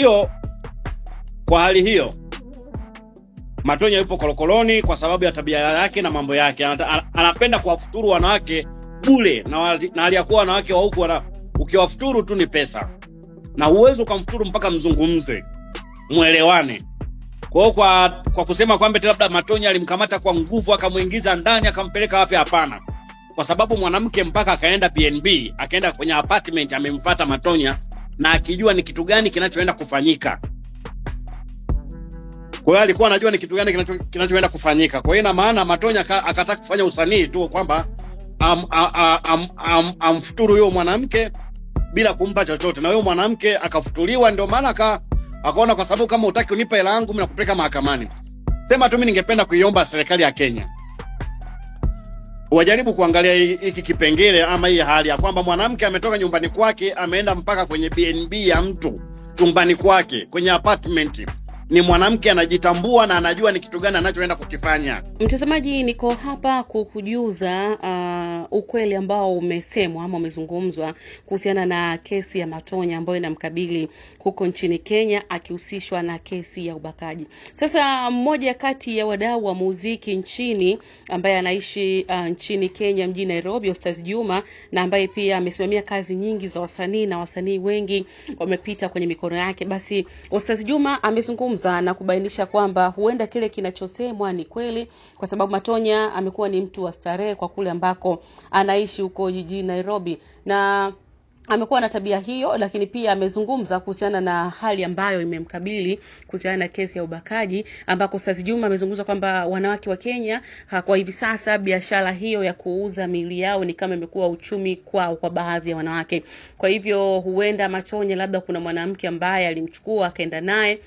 Hiyo kwa hali hiyo Matonya yupo kolokoloni kwa sababu ya tabia yake na mambo yake. Anapenda kuwafuturu wanawake bure, na aliyakuwa wanawake wa huku ukiwafuturu tu ni pesa. Na uwezo ukamfuturu mpaka mzungumze, muelewane. Kwa kusema kwamba labda Matonya alimkamata kwa nguvu akamuingiza ndani akampeleka wapi, hapana. Kwa sababu mwanamke mpaka akaenda PNB, akaenda kwenye apartment, amemfuata Matonya na akijua ni kitu gani kinachoenda kufanyika. Kwa hiyo alikuwa anajua ni kitu gani kinachoenda kufanyika. Kwa hiyo ina maana Matonya akataka kufanya usanii tu kwamba amfuturu huyo mwanamke bila kumpa chochote, na huyo mwanamke akafutuliwa. Ndio maana akaona kwa sababu kama utaki unipa hela yangu mimi nakupeleka mahakamani. Sema tu mimi ningependa kuiomba serikali ya Kenya wajaribu kuangalia hiki kipengele ama hii hali ya kwamba mwanamke ametoka nyumbani kwake ameenda mpaka kwenye BNB ya mtu chumbani kwake kwenye apartment. Ni mwanamke anajitambua na anajua ni kitu gani anachoenda kukifanya. Mtazamaji, niko hapa kukujuza ukweli ambao umesemwa ama umezungumzwa kuhusiana na kesi ya Matonya ambayo inamkabili huko nchini Kenya akihusishwa na kesi ya ubakaji. Sasa mmoja kati ya wadau wa muziki nchini ambaye anaishi nchini Kenya mjini Nairobi, Ostaz Juma, na ambaye pia amesimamia kazi nyingi za wasanii na wasanii wengi wamepita kwenye mikono yake. Basi Ostaz Juma amezungumza na kubainisha kwamba huenda kile kinachosemwa ni kweli, kwa sababu Matonya amekuwa ni mtu wa starehe kwa kule ambako anaishi huko jijini Nairobi, na amekuwa na tabia hiyo. Lakini pia amezungumza kuhusiana na hali ambayo imemkabili kuhusiana na kesi ya ubakaji, ambako Ostaz Juma amezungumza kwamba wanawake wa Kenya kwa hivi sasa biashara hiyo ya kuuza miili yao ni kama imekuwa uchumi kwao kwa baadhi ya wanawake. Kwa hivyo huenda Matonya labda kuna mwanamke ambaye alimchukua akaenda naye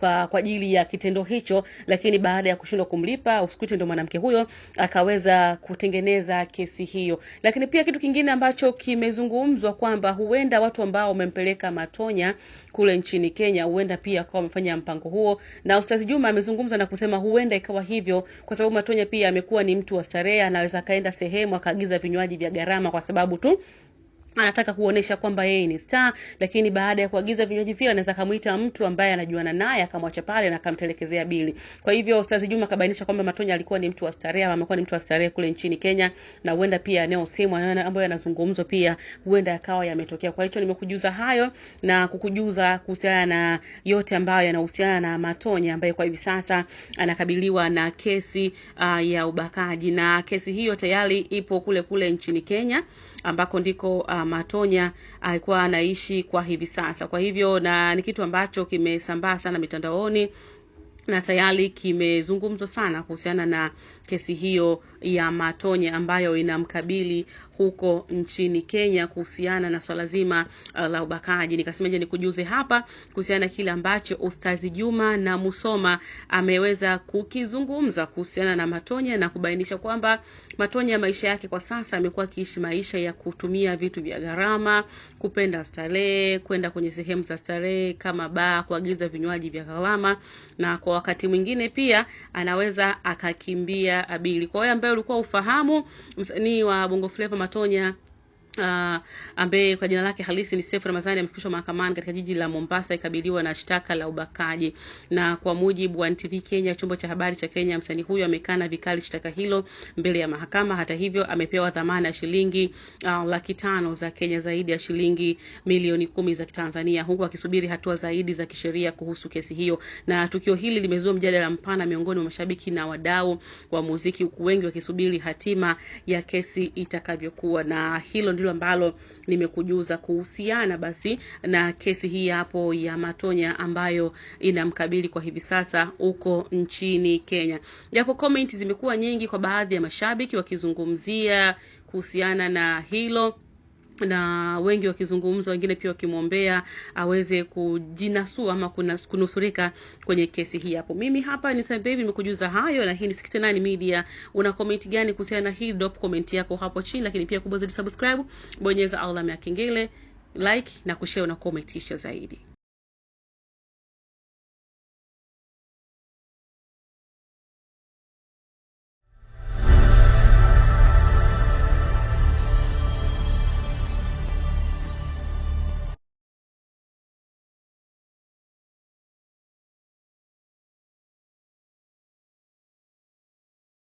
kwa ajili ya kitendo hicho, lakini baada ya kushindwa kumlipa usikute ndio mwanamke huyo akaweza kutengeneza kesi hiyo. Lakini pia kitu kingine ambacho kimezungumzwa kwamba huenda watu ambao wamempeleka Matonya kule nchini Kenya huenda pia kwa wamefanya mpango huo, na Ostaz Juma amezungumza na kusema huenda ikawa hivyo kwa sababu Matonya pia amekuwa ni mtu wa starehe, anaweza kaenda sehemu akaagiza vinywaji vya gharama kwa sababu tu anataka kuonesha kwamba yeye ni star. Lakini baada ya kuagiza vinywaji vile anaweza kumuita mtu ambaye anajuana naye akamwacha pale na akamtelekezea bili. Kwa hivyo Ostaz Juma kabainisha kwamba Matonya alikuwa ni mtu wa starehe, amekuwa ni mtu wa starehe kule nchini Kenya, na huenda pia eneo sema ambayo yanazungumzwa pia huenda yakawa yametokea. Kwa hiyo nimekujuza hayo na kukujuza kuhusiana na yote ambayo yanahusiana na Matonya ambaye kwa hivi sasa anakabiliwa na kesi ya ubakaji, na kesi hiyo tayari ipo kule nchini Kenya ambako ndiko Matonya alikuwa anaishi kwa hivi sasa. Kwa hivyo na ni kitu ambacho kimesambaa sana mitandaoni na tayari kimezungumzwa sana kuhusiana na kesi hiyo ya Matonya ambayo inamkabili huko nchini Kenya kuhusiana na swala zima la ubakaji. Nikasema je nikujuze hapa kuhusiana na kile ambacho Ostaz Juma na Musoma ameweza kukizungumza kuhusiana na Matonya, na kubainisha kwamba Matonya maisha yake kwa sasa amekuwa akiishi maisha ya kutumia vitu vya gharama, kupenda starehe, kwenda kwenye sehemu za starehe kama bar, kuagiza vinywaji vya gharama, na kwa wakati mwingine pia anaweza akakimbia abili. Kwa hiyo ambaye ulikuwa ufahamu, msanii wa Bongo Flava Matonya ambaye kwa jina lake halisi ni Seif Ramadhani amefikishwa mahakamani katika jiji la Mombasa ikabiliwa na shtaka la ubakaji. Na kwa mujibu wa NTV Kenya, chombo cha habari cha Kenya, msanii huyo amekana vikali shtaka hilo mbele ya mahakama. Hata hivyo amepewa dhamana ya shilingi 500,000 za Kenya, zaidi ya shilingi milioni 10 za Kitanzania, huku akisubiri hatua zaidi za kisheria kuhusu kesi hiyo. Na tukio hili limezua mjadala mpana miongoni mwa mashabiki na wadau wa muziki, huku wengi wakisubiri hatima ya kesi itakavyokuwa. Na hilo ndilo ambalo nimekujuza kuhusiana basi na kesi hii hapo ya Matonya ambayo inamkabili kwa hivi sasa huko nchini Kenya. Japo comment zimekuwa nyingi kwa baadhi ya mashabiki wakizungumzia kuhusiana na hilo, na wengi wakizungumza, wengine pia wakimwombea aweze kujinasua ama kunusurika kwenye kesi hii hapo. Mimi hapa ni Sam Baby nimekujuza hayo, na hii ni 69 Media. Una comment gani kuhusiana na hii? Drop comment yako hapo chini, lakini pia kubonyeza subscribe, bonyeza alama ya kengele, like na kushare na comment zaidi.